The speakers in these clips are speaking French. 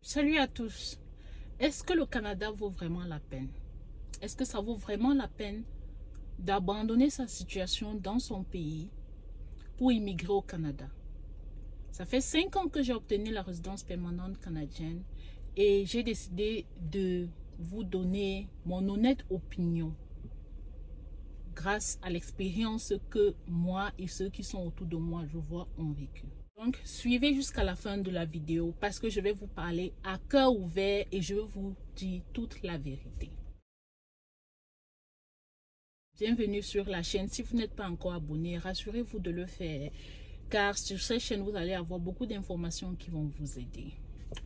Salut à tous. Est-ce que le Canada vaut vraiment la peine? Est-ce que ça vaut vraiment la peine d'abandonner sa situation dans son pays pour immigrer au Canada? Ça fait 5 ans que j'ai obtenu la résidence permanente canadienne et j'ai décidé de vous donner mon honnête opinion grâce à l'expérience que moi et ceux qui sont autour de moi, je vois, ont vécu. Donc, suivez jusqu'à la fin de la vidéo parce que je vais vous parler à cœur ouvert et je vais vous dire toute la vérité. Bienvenue sur la chaîne. Si vous n'êtes pas encore abonné, rassurez-vous de le faire car sur cette chaîne, vous allez avoir beaucoup d'informations qui vont vous aider.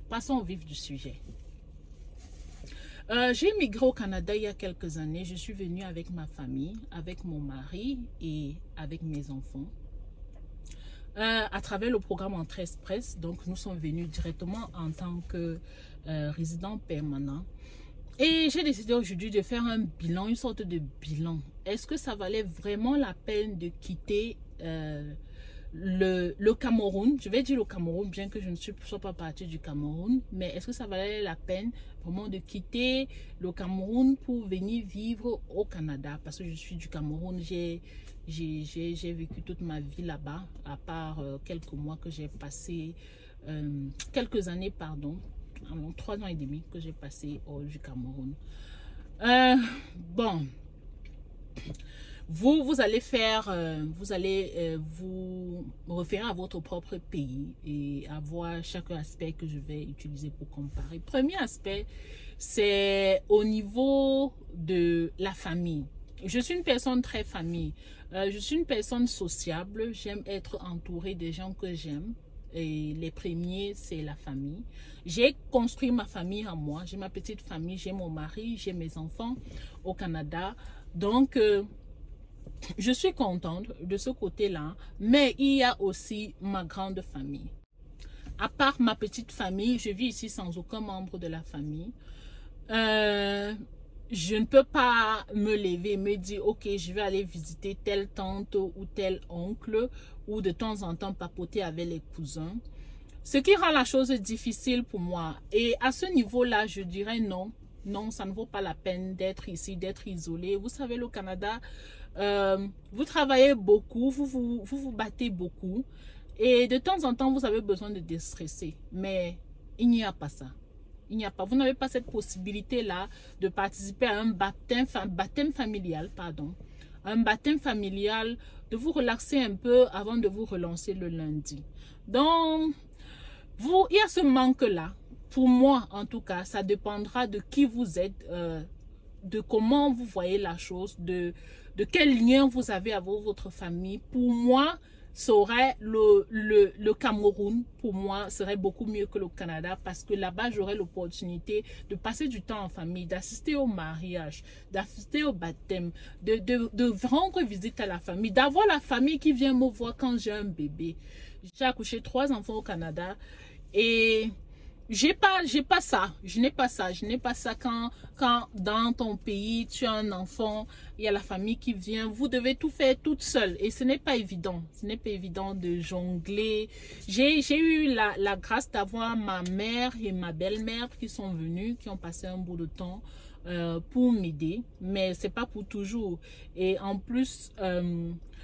Passons au vif du sujet. J'ai immigré au Canada il y a quelques années. Je suis venue avec ma famille, avec mon mari et avec mes enfants. À travers le programme Entrée Express, donc nous sommes venus directement en tant que résidents permanents. Et j'ai décidé aujourd'hui de faire un bilan, une sorte de bilan. Est-ce que ça valait vraiment la peine de quitter le Cameroun? Je vais dire le Cameroun, bien que je ne sois pas partie du Cameroun. Mais est-ce que ça valait la peine vraiment de quitter le Cameroun pour venir vivre au Canada? Parce que je suis du Cameroun, j'ai vécu toute ma vie là-bas, à part quelques mois que j'ai passé, quelques années, pardon, 3 ans et demi que j'ai passé hors du Cameroun. Bon, vous allez faire, vous référer à votre propre pays et à voir chaque aspect que je vais utiliser pour comparer. Premier aspect, c'est au niveau de la famille. Je suis une personne très famille. Je suis une personne sociable. J'aime être entourée des gens que j'aime. Et les premiers, c'est la famille. J'ai construit ma famille à moi. J'ai ma petite famille. J'ai mon mari. J'ai mes enfants au Canada. Donc, je suis contente de ce côté-là. Mais il y a aussi ma grande famille. À part ma petite famille, je vis ici sans aucun membre de la famille. Je ne peux pas me lever et me dire, ok, je vais aller visiter telle tante ou tel oncle ou de temps en temps papoter avec les cousins. Ce qui rend la chose difficile pour moi. Et à ce niveau-là, je dirais non. Non, ça ne vaut pas la peine d'être ici, d'être isolé. Vous savez, le Canada, vous travaillez beaucoup, vous battez beaucoup. Et de temps en temps, vous avez besoin de déstresser. Mais il n'y a pas ça. Il n'y a pas, vous n'avez pas cette possibilité-là de participer à un baptême familial, pardon. Un baptême familial, de vous relaxer un peu avant de vous relancer le lundi. Donc, il y a ce manque-là. Pour moi, en tout cas, ça dépendra de qui vous êtes, de comment vous voyez la chose, de quel lien vous avez avec votre famille. Pour moi, serait le Cameroun, pour moi, serait beaucoup mieux que le Canada parce que là-bas, j'aurais l'opportunité de passer du temps en famille, d'assister au mariage, d'assister au baptême, de rendre visite à la famille, d'avoir la famille qui vient me voir quand j'ai un bébé. J'ai accouché 3 enfants au Canada et je n'ai pas ça quand dans ton pays tu as un enfant, il y a la famille qui vient, vous devez tout faire toute seule et ce n'est pas évident, de jongler. J'ai eu la grâce d'avoir ma mère et ma belle-mère qui sont venues, qui ont passé un bout de temps pour m'aider, mais c'est pas pour toujours. Et en plus,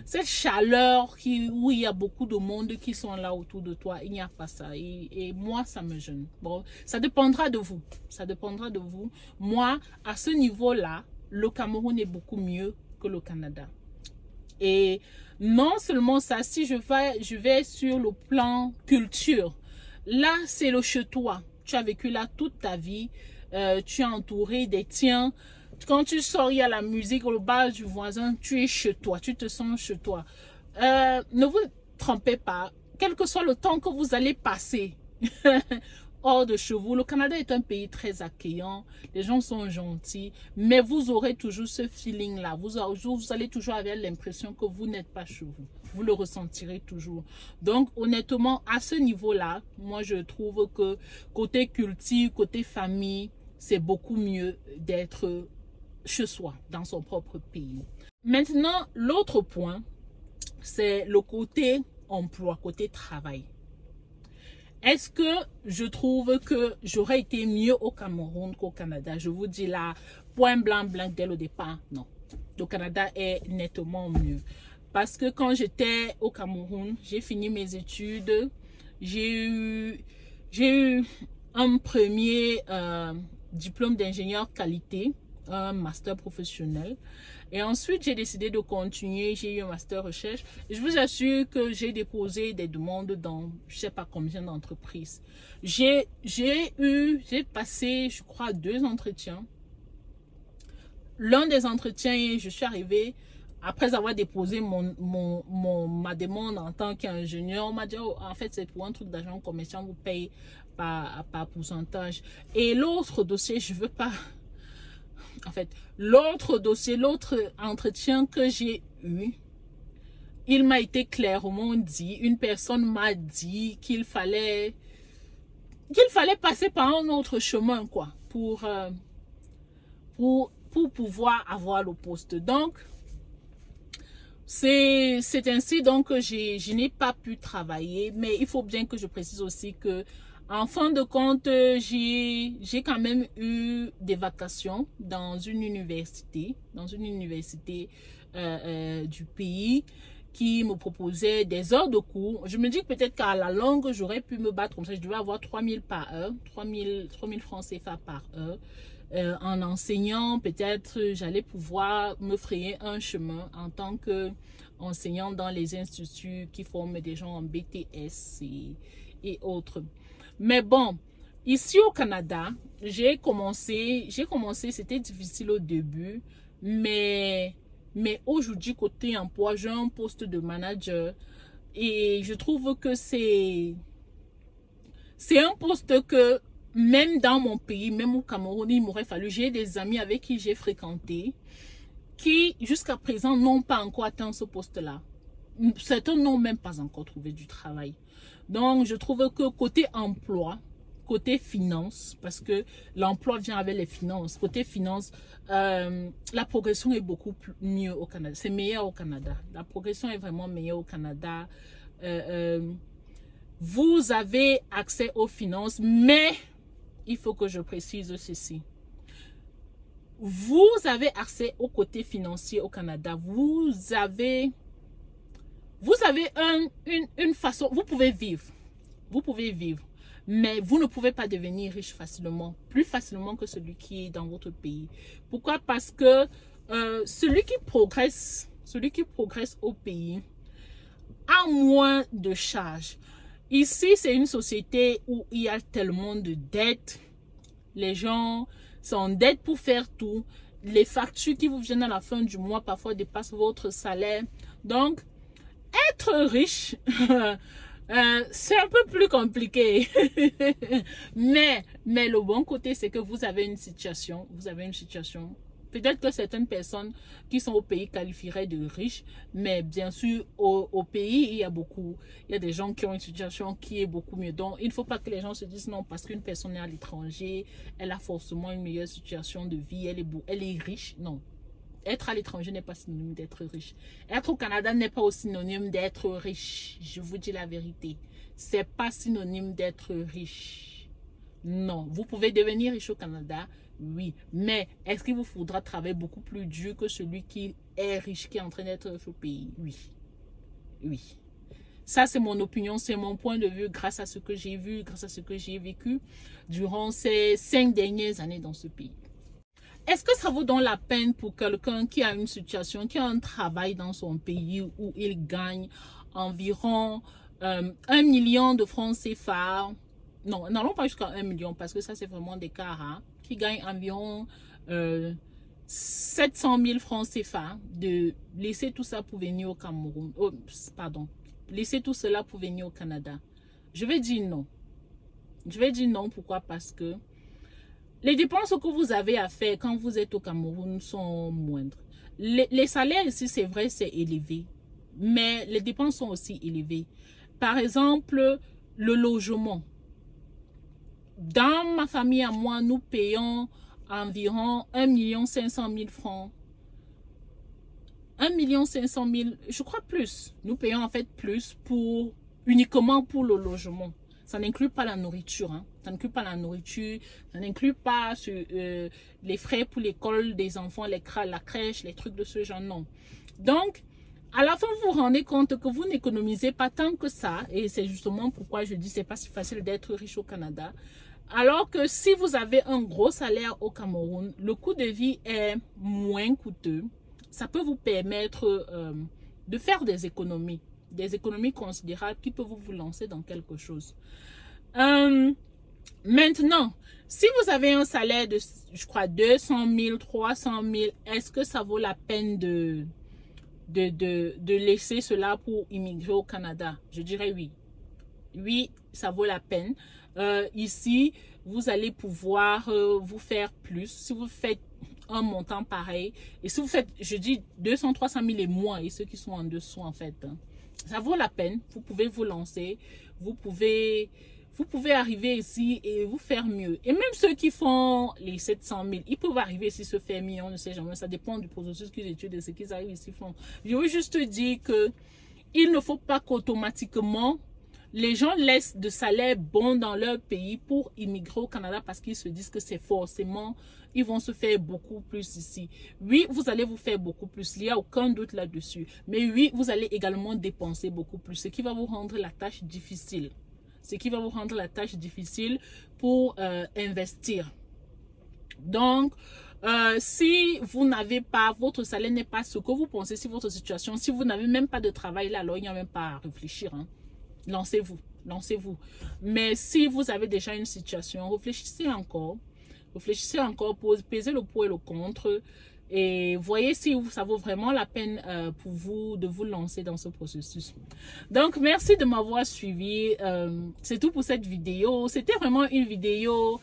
cette chaleur où il y a beaucoup de monde qui sont là autour de toi, il n'y a pas ça. Et moi, ça me gêne. Bon, ça dépendra de vous. Ça dépendra de vous. Moi, à ce niveau-là, le Cameroun est beaucoup mieux que le Canada. Et non seulement ça, si je vais sur le plan culture, là, c'est le chez toi. Tu as vécu là toute ta vie. Tu es entouré des tiens. Quand tu sors, il y a la musique au bar du voisin, tu es chez toi, tu te sens chez toi. Ne vous trompez pas, quel que soit le temps que vous allez passer hors de chez vous, le Canada est un pays très accueillant, les gens sont gentils, mais vous aurez toujours ce feeling-là. Vous allez toujours avoir l'impression que vous n'êtes pas chez vous. Vous le ressentirez toujours. Donc, honnêtement, à ce niveau-là, moi, je trouve que côté culture, côté famille, c'est beaucoup mieux d'être chez soi, dans son propre pays. Maintenant, l'autre point, c'est le côté emploi, côté travail. Est-ce que je trouve que j'aurais été mieux au Cameroun qu'au Canada? Je vous dis là, point blanc dès le départ, non. Le Canada est nettement mieux. Parce que quand j'étais au Cameroun, j'ai fini mes études, j'ai eu un premier diplôme d'ingénieur qualité, un master professionnel. Et ensuite, j'ai décidé de continuer. J'ai eu un master recherche. Et je vous assure que j'ai déposé des demandes dans je ne sais pas combien d'entreprises. J'ai passé, je crois, 2 entretiens. L'un des entretiens, je suis arrivée, après avoir déposé ma demande en tant qu'ingénieur, on m'a dit, oh, en fait, c'est pour un truc d'agent commercial, on vous paye par pourcentage. Et l'autre dossier, je ne veux pas... En fait, l'autre dossier, l'autre entretien que j'ai eu, il m'a été clairement dit, une personne m'a dit qu'il fallait passer par un autre chemin, quoi, pour pouvoir avoir le poste. Donc, c'est ainsi donc que je n'ai pas pu travailler, mais il faut bien que je précise aussi que en fin de compte, j'ai quand même eu des vacations dans une université du pays qui me proposait des heures de cours. Je me dis que peut-être qu'à la longue, j'aurais pu me battre comme ça. Je devais avoir 3000 par heure, 3000 francs CFA par heure. En enseignant, peut-être j'allais pouvoir me frayer un chemin en tant qu'enseignant dans les instituts qui forment des gens en BTS et autres. Mais bon, ici au Canada, j'ai commencé, c'était difficile au début, mais aujourd'hui, côté emploi, j'ai un poste de manager et je trouve que c'est un poste que même dans mon pays, même au Cameroun, il m'aurait fallu. J'ai des amis avec qui j'ai fréquenté qui, jusqu'à présent, n'ont pas encore atteint ce poste-là. Certains n'ont même pas encore trouvé du travail. Donc, je trouve que côté emploi, côté finance, parce que l'emploi vient avec les finances, côté finance, la progression est beaucoup mieux au Canada. C'est meilleur au Canada. La progression est vraiment meilleure au Canada. Vous avez accès aux finances, mais il faut que je précise ceci. Vous avez accès au côté financier au Canada. Vous avez une façon, vous pouvez vivre, mais vous ne pouvez pas devenir riche facilement, plus facilement que celui qui est dans votre pays. Pourquoi? Parce que celui qui progresse au pays a moins de charges. Ici, c'est une société où il y a tellement de dettes. Les gens sont en dette pour faire tout. Les factures qui vous viennent à la fin du mois parfois dépassent votre salaire. Donc, être riche, c'est un peu plus compliqué. mais le bon côté, c'est que vous avez une situation. Peut-être que certaines personnes qui sont au pays qualifieraient de riches, mais bien sûr, au pays, il y a des gens qui ont une situation qui est beaucoup mieux. Donc, il ne faut pas que les gens se disent non, parce qu'une personne est à l'étranger, elle a forcément une meilleure situation de vie, elle est riche. Non. Être à l'étranger n'est pas synonyme d'être riche. Être au Canada n'est pas aussi synonyme d'être riche. Je vous dis la vérité. C'est pas synonyme d'être riche. Non. Vous pouvez devenir riche au Canada, oui. Mais est-ce qu'il vous faudra travailler beaucoup plus dur que celui qui est riche, qui est en train d'être riche au pays? Oui. Oui. Ça, c'est mon opinion, c'est mon point de vue grâce à ce que j'ai vu, grâce à ce que j'ai vécu durant ces 5 dernières années dans ce pays. Est-ce que ça vaut donc la peine pour quelqu'un qui a une situation, qui a un travail dans son pays où il gagne environ 1 million de francs CFA? Non, n'allons pas jusqu'à 1 million parce que ça c'est vraiment des cas rares. Qui gagne environ 700 000 francs CFA, de laisser tout ça pour venir au Cameroun. Oh, pardon. Laisser tout cela pour venir au Canada. Je vais dire non. Je vais dire non, pourquoi? Parce que les dépenses que vous avez à faire quand vous êtes au Cameroun sont moindres. Les salaires ici, c'est vrai, c'est élevé. Mais les dépenses sont aussi élevées. Par exemple, le logement. Dans ma famille à moi, nous payons environ 1 500 000 francs. 1 500 000, je crois plus. Nous payons en fait plus uniquement pour le logement. Ça n'inclut pas la nourriture. Hein. Ça n'inclut pas la nourriture. Ça n'inclut pas les frais pour l'école des enfants, la crèche, les trucs de ce genre. Non. Donc, à la fin, vous vous rendez compte que vous n'économisez pas tant que ça. Et c'est justement pourquoi je dis que ce n'est pas si facile d'être riche au Canada. Alors que si vous avez un gros salaire au Cameroun, le coût de vie est moins coûteux. Ça peut vous permettre de faire des économies considérables qui peuvent vous lancer dans quelque chose. Maintenant, si vous avez un salaire de, je crois, 200 000, 300 000, est-ce que ça vaut la peine de laisser cela pour immigrer au Canada? Je dirais oui. Oui, ça vaut la peine. Ici, vous allez pouvoir vous faire plus. Si vous faites un montant pareil, et si vous faites, je dis 200, 300 000 et moins, et ceux qui sont en dessous en fait, hein, ça vaut la peine. Vous pouvez vous lancer, vous pouvez arriver ici et vous faire mieux. Et même ceux qui font les 700 000, ils peuvent arriver ici se faire mieux, on ne sait jamais. Ça dépend du processus qu'ils étudient et ce qu'ils arrivent ici font. Je veux juste dire que il ne faut pas qu'automatiquement les gens laissent de salaires bons dans leur pays pour immigrer au Canada parce qu'ils se disent que c'est forcément, ils vont se faire beaucoup plus ici. Oui, vous allez vous faire beaucoup plus, il n'y a aucun doute là-dessus. Mais oui, vous allez également dépenser beaucoup plus, ce qui va vous rendre la tâche difficile. Ce qui va vous rendre la tâche difficile pour investir. Donc, si vous n'avez pas, votre salaire n'est pas ce que vous pensez, si votre situation, si vous n'avez même pas de travail là, alors il n'y a même pas à réfléchir, hein. Lancez-vous, lancez-vous. Mais si vous avez déjà une situation, réfléchissez encore pour peser le pour et le contre et voyez si ça vaut vraiment la peine pour vous de vous lancer dans ce processus. Donc, merci de m'avoir suivi. C'est tout pour cette vidéo. C'était vraiment une vidéo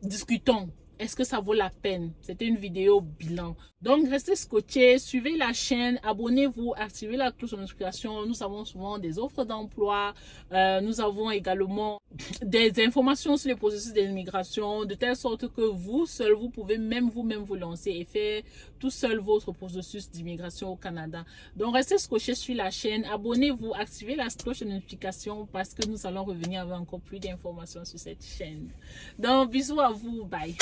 discutons. Est-ce que ça vaut la peine? C'était une vidéo bilan. Donc, restez scotchés, suivez la chaîne, abonnez-vous, activez la cloche de notification. Nous avons souvent des offres d'emploi. Nous avons également des informations sur les processus d'immigration, de telle sorte que vous seul, vous pouvez même vous-même vous lancer et faire tout seul votre processus d'immigration au Canada. Donc, restez scotchés sur la chaîne, abonnez-vous, activez la cloche de notification parce que nous allons revenir avec encore plus d'informations sur cette chaîne. Donc, bisous à vous, bye.